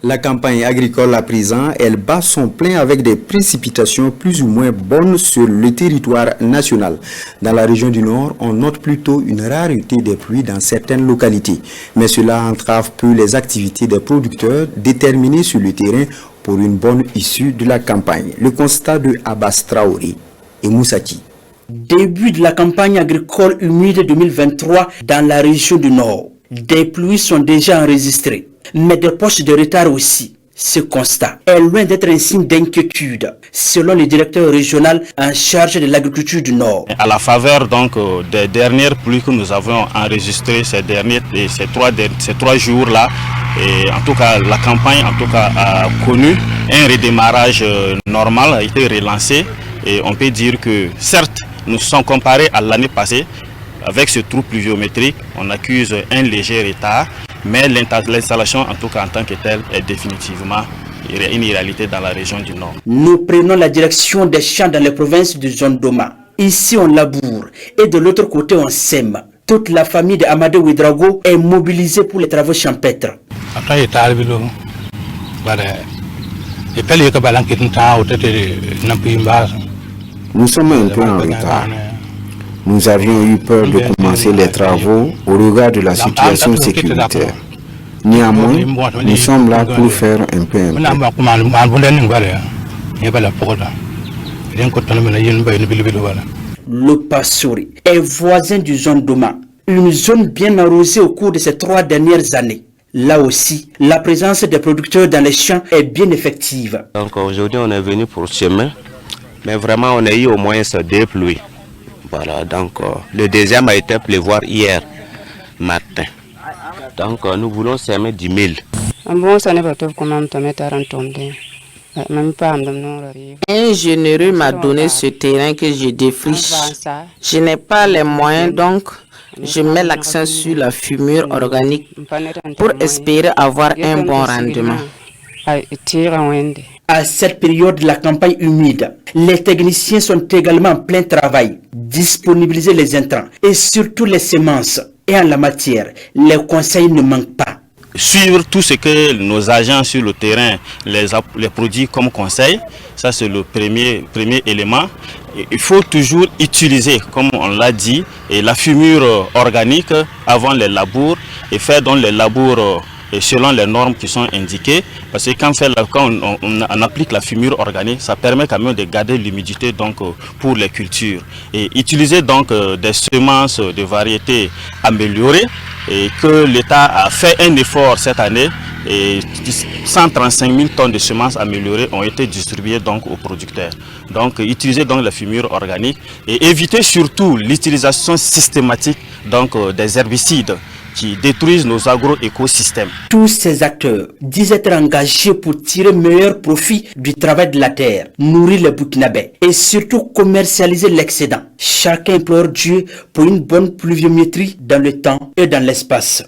La campagne agricole à présent, elle bat son plein avec des précipitations plus ou moins bonnes sur le territoire national. Dans la région du Nord, on note plutôt une rareté des pluies dans certaines localités. Mais cela entrave peu les activités des producteurs déterminés sur le terrain pour une bonne issue de la campagne. Le constat de Abbas Traoré et Moussaki. Début de la campagne agricole humide 2023 dans la région du Nord. Des pluies sont déjà enregistrées, mais des poches de retard aussi. Ce constat est loin d'être un signe d'inquiétude, selon le directeur régional en charge de l'agriculture du Nord. À la faveur donc des dernières pluies que nous avons enregistrées ces 3 jours-là, et en tout cas la campagne a connu un redémarrage normal, a été relancé, et on peut dire que certes nous sommes comparés à l'année passée. Avec ce trou pluviométrique, on accuse un léger retard, mais l'installation, en tout cas en tant que telle, est définitivement une réalité dans la région du Nord. Nous prenons la direction des champs dans les provinces de Zondoma. Ici, on laboure et de l'autre côté, on sème. Toute la famille de Amadou Ouedraogo est mobilisée pour les travaux champêtres. Nous sommes un peu en retard. Nous avions eu peur de commencer les travaux au regard de la situation sécuritaire. Néanmoins, nous sommes là pour faire un peu. Le Passouri est voisin du Zondoma, une zone bien arrosée au cours de ces 3 dernières années. Là aussi, la présence des producteurs dans les champs est bien effective. Donc aujourd'hui, on est venu pour semer, mais vraiment on a eu au moins 2 pluies. Voilà, donc le deuxième a été pleuvoir hier matin. Donc nous voulons semer 10 000. Un généreux m'a donné ce terrain que je défriche. Je n'ai pas les moyens, donc je mets l'accent sur la fumure organique pour espérer avoir un bon rendement. À cette période de la campagne humide, les techniciens sont également en plein travail, disponibiliser les intrants et surtout les semences. Et en la matière, les conseils ne manquent pas. Suivre tout ce que nos agents sur le terrain les produits comme conseil, ça c'est le premier élément. Il faut toujours utiliser, comme on l'a dit, la fumure organique avant les labours et faire donc les labours selon les normes qui sont indiquées, parce que quand on applique la fumure organique, ça permet quand même de garder l'humidité donc pour les cultures. Et utiliser donc des semences de variétés améliorées, et que l'État a fait un effort cette année, et 135 000 tonnes de semences améliorées ont été distribuées donc aux producteurs. Donc utiliser donc la fumure organique et éviter surtout l'utilisation systématique donc des herbicides qui détruisent nos agro-écosystèmes. Tous ces acteurs disent être engagés pour tirer meilleur profit du travail de la terre, nourrir les Burkinabés et surtout commercialiser l'excédent. Chacun implore Dieu pour une bonne pluviométrie dans le temps et dans l'espace.